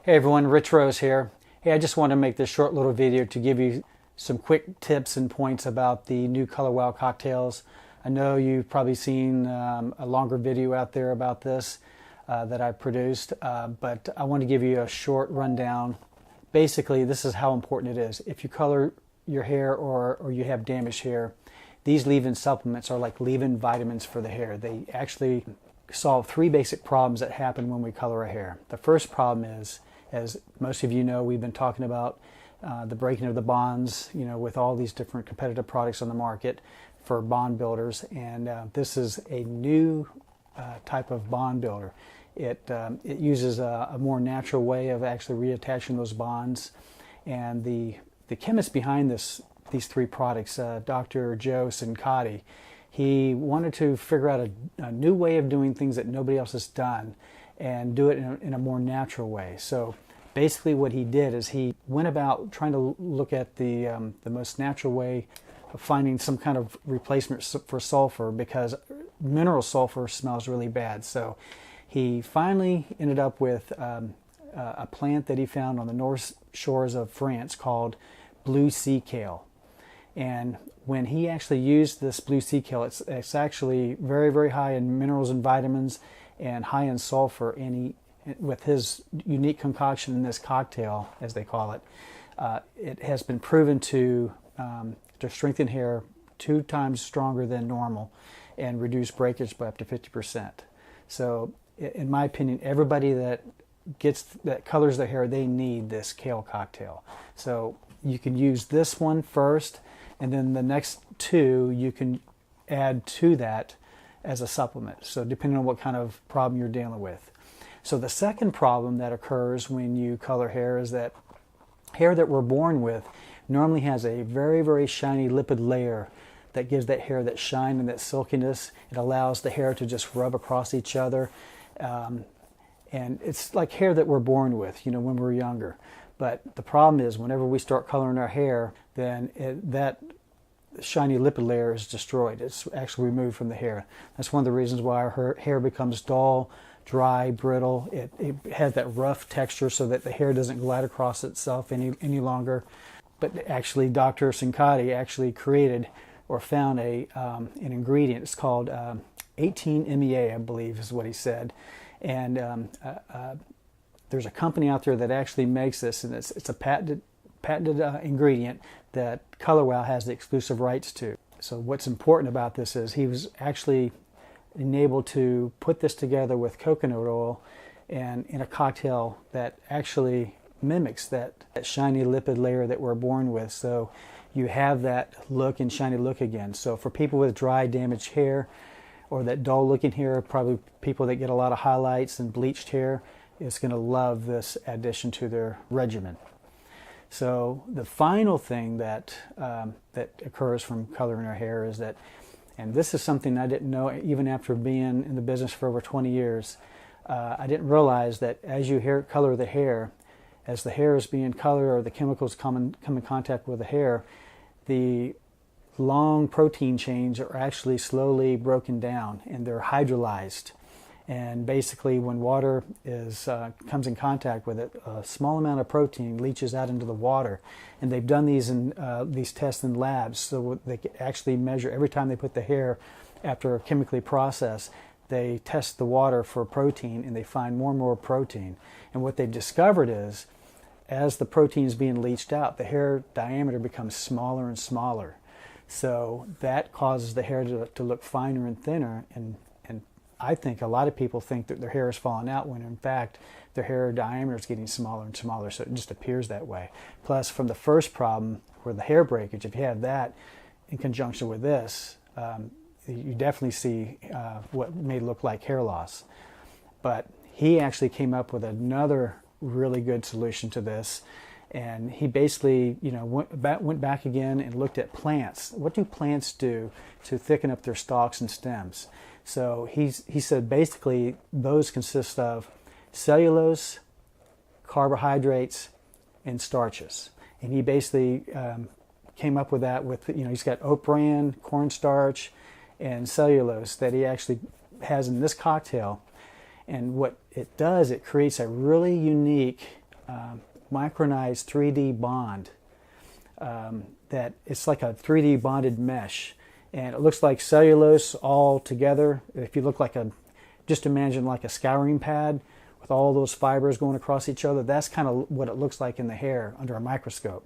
Hey everyone, Rich Rose here. Hey, I just want to make this short little video to give you some quick tips and points about the new Color Wow cocktails. I know you've probably seen a longer video out there about this that I produced, but I want to give you a short rundown. Basically, this is how important it is. If you color your hair or you have damaged hair, these leave-in supplements are like leave-in vitamins for the hair. They actually solve three basic problems that happen when we color our hair. The first problem is, as most of you know, we've been talking about the breaking of the bonds, with all these different competitive products on the market for bond builders, and this is a new type of bond builder. It uses a more natural way of actually reattaching those bonds, and the chemist behind these three products, Dr. Joe Cincotti, he wanted to figure out a new way of doing things that nobody else has done and do it in a more natural way. So basically what he did is he went about trying to look at the most natural way of finding some kind of replacement for sulfur, because mineral sulfur smells really bad. So he finally ended up with a plant that he found on the north shores of France called blue sea kale. And when he actually used this blue sea kale, it's actually very, very high in minerals and vitamins and high in sulfur. And with his unique concoction in this cocktail, as they call it, it has been proven to strengthen hair 2 times stronger than normal and reduce breakage by up to 50%. So in my opinion, everybody that colors their hair, they need this kale cocktail. So you can use this one first, and then the next 2 you can add to that as a supplement, so depending on what kind of problem you're dealing with. So the second problem that occurs when you color hair is that hair that we're born with normally has a very, very shiny lipid layer that gives that hair that shine and that silkiness. It allows the hair to just rub across each other, and it's like hair that we're born with, when we're younger. But the problem is, whenever we start coloring our hair, then that shiny lipid layer is destroyed. It's actually removed from the hair. That's one of the reasons why our hair becomes dull, dry, brittle. It has that rough texture so that the hair doesn't glide across itself any longer. But actually, Dr. Cincotti actually created or found an ingredient. It's called 18-MEA, I believe is what he said. And there's a company out there that actually makes this, and it's a patented ingredient that Color Wow has the exclusive rights to. So what's important about this is he was actually enabled to put this together with coconut oil and in a cocktail that actually mimics that shiny lipid layer that we're born with. So you have that look and shiny look again. So for people with dry, damaged hair, or that dull looking hair, probably people that get a lot of highlights and bleached hair, is going to love this addition to their regimen. So the final thing that occurs from coloring our hair is that, and this is something I didn't know even after being in the business for over 20 years, I didn't realize that as you color the hair, as the hair is being colored or the chemicals come in contact with the hair, the long protein chains are actually slowly broken down and they're hydrolyzed. And basically, when water comes in contact with it, a small amount of protein leaches out into the water. And they've done these tests in labs, so they can actually measure every time they put the hair after chemically processed. They test the water for protein, and they find more and more protein. And what they've discovered is, as the protein is being leached out, the hair diameter becomes smaller and smaller. So that causes the hair to look finer and thinner, and I think a lot of people think that their hair is falling out when in fact their hair diameter is getting smaller and smaller, so it just appears that way. Plus, from the first problem, where the hair breakage, if you have that in conjunction with this, you definitely see what may look like hair loss. But he actually came up with another really good solution to this, and he basically went back again and looked at plants. What do plants do to thicken up their stalks and stems? So he said basically those consist of cellulose, carbohydrates, and starches. And he basically came up with that with, he's got oat bran, cornstarch, and cellulose that he actually has in this cocktail. And what it does, it creates a really unique micronized 3D bond that it's like a 3D bonded mesh, and it looks like cellulose all together. If you look like just imagine like a scouring pad with all those fibers going across each other, that's kind of what it looks like in the hair under a microscope.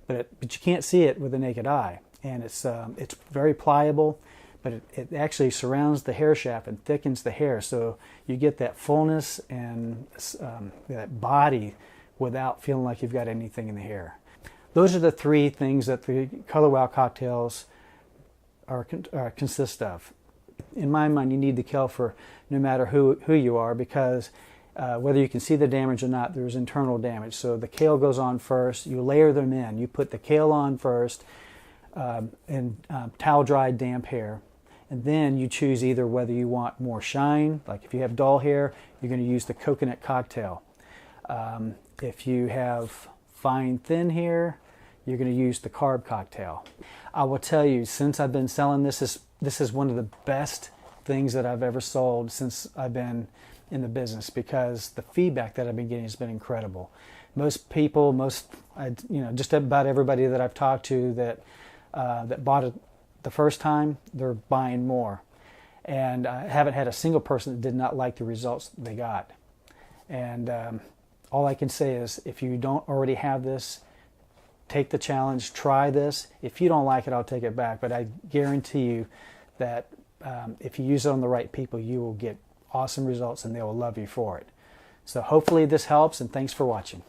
But you can't see it with the naked eye, and it's very pliable, but it actually surrounds the hair shaft and thickens the hair, so you get that fullness and that body without feeling like you've got anything in the hair. Those are the three things that the Color Wow cocktails consist of. In my mind, you need the Kelpher no matter who you are, because whether you can see the damage or not, there's internal damage. So the kale goes on first. You layer them in. You put the kale on first in towel-dried damp hair. And then you choose either whether you want more shine, like if you have dull hair, you're going to use the coconut cocktail. If you have fine, thin hair, you're going to use the carb cocktail. I will tell you, since I've been selling this is one of the best things that I've ever sold since I've been in the business, because the feedback that I've been getting has been incredible. Most people, just about everybody that I've talked to that bought it the first time, they're buying more. And I haven't had a single person that did not like the results they got. And all I can say is, if you don't already have this, take the challenge, try this. If you don't like it, I'll take it back. But I guarantee you that if you use it on the right people, you will get awesome results and they will love you for it. So hopefully this helps, and thanks for watching.